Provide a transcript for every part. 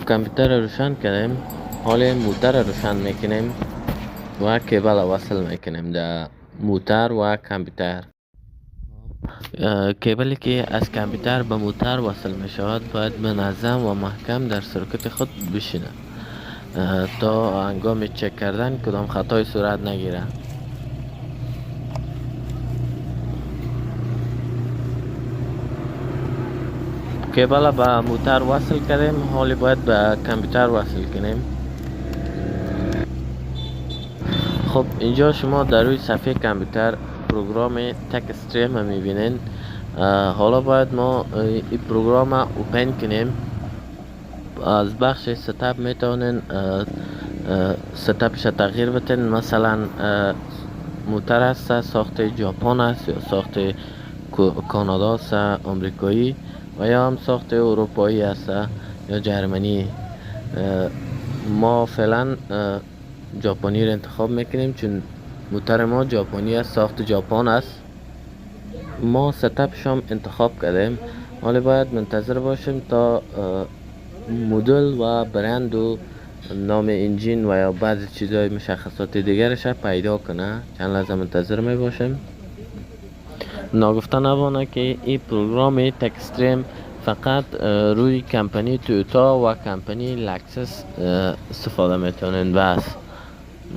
کامپیوتر رو روشن کردیم. حال موتر رو روشن میکنیم و کیبل وصل میکنیم در موتر و کامپیوتر. کیبلی که از کامپیوتر به موتر وصل می شود باید منظم و محکم در سرکت خود بشینه تا هنگام چک کردن کدام خطای صورت نگیره. کیبل به موتر وصل کردیم، حالی باید به کامپیوتر وصل کنیم. خب اینجا شما در روی صفحه کامپیوتر پروگرام تک استریم میبینین. حالا باید ما این پروگرام اوپن کنیم. از بخش ستاپ میتونین ستاپش تغییر بدین. مثلا موتر است ساخت ژاپن است یا ساخت کانادا است آمریکایی و یا هم ساخت اروپایی است یا جرمنی. ما فعلا ژاپنی رو انتخاب میکنیم چون موتر ما ژاپنی است، ساخت ژاپن است. ما ستاپش هم انتخاب کردیم. حالا باید منتظر باشیم تا مدل و برند و نام انجین و یا بعضی چیزهای مشخصات دیگرش پیدا کنه. چند لحظه منتظر می باشیم. ناگفته نبانه که این پروگرام تک استریم فقط روی کمپانی تویوتا و کمپانی لکسس استفاده میتونین. بس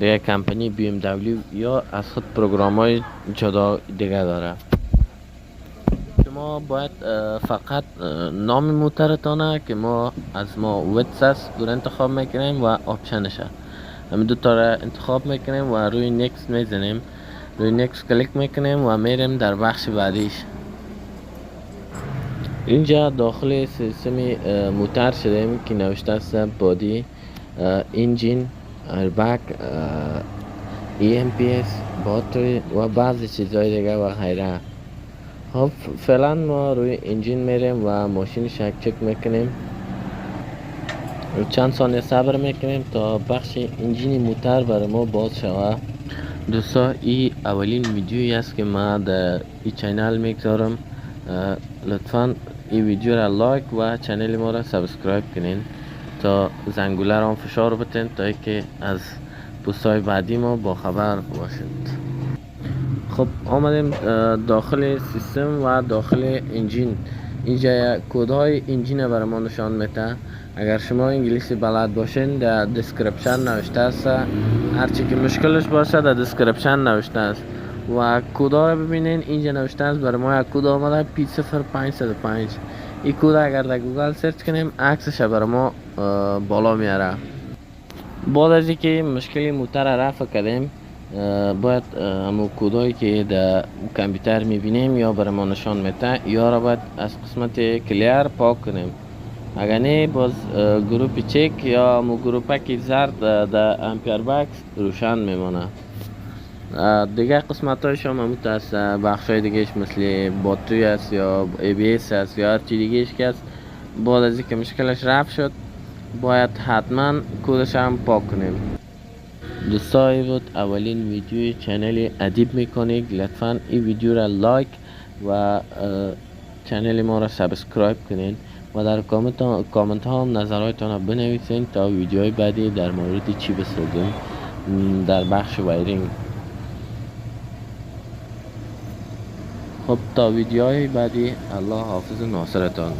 دیگه کمپانی بی ام دبلیو یا از خود پروگرام های جدا دیگه داره. شما باید فقط نام موترتانه که ما از ویتسس رو انتخاب میکنیم و آپشنشه همین دو تا را انتخاب میکنیم و روی نیکست میزنیم. روی نیکست کلیک میکنیم و میریم در بخش بعدیش. اینجا داخل سیستم موتر شدیم که نوشته است بادی، انجین، ایربگ، EMPS، باتری و بعضی چیزهای دیگه و غیره. خب فعلا ما روی انجین میریم و ماشین چک میکنیم. چند ثانیه صبر میکنیم تا بخش انجین موتر برای ما باز شود. دوستا این اولین ویدیویی است که ما در این چینل میگذارم. لطفا این ویدیو را لایک و چینل ما را سابسکرایب کنین تا زنگوله را هم فشار بتین تا که از پست‌های بعدی ما با خبر باشید. خب آمدیم داخل سیستم و داخل انجین. اینجا کدهای انجین برای ما نشان میده. اگر شما انگلیسی بلد باشین در دیسکریپشن نوشته است. هرچی که مشکلش باشه در دیسکریپشن نوشته است و کدا رو ببینین. اینجا نوشته است برای ما یک کد آمده P0505. این کد اگر در گوگل سرچ کنیم عکسش برای ما بالا میاره. بعد از اینکه مشکل موتر رفع کردیم باید همون کدایی که در کامپیوتر میبینیم یا برای ما نشان میده یا را باید از قسمت کلیر پاک کنیم. اگر نه باز گروپ چک یا همون گروپک زرد در امپیر بکس روشن میمانه. دیگه قسمت هایش هم همون است. بخش های دیگهش مثل باتری است یا ABS است یا هر چی دیگهش که است. بعد از اینکه مشکلش رفع شد باید حتما کدش هم پاک کنیم. دوستای بود اولین ویدیوی چنل ادیب میکنید. لطفا این ویدیو را لایک و چنل ما را سابسکرایب کنین و در کامنت ها هم نظراتتان را بنویسین تا ویدیوهای بعدی در مورد چی بسازیم در بخش وایرینگ. خب تا ویدیوهای بعدی الله حافظ ناصرتان.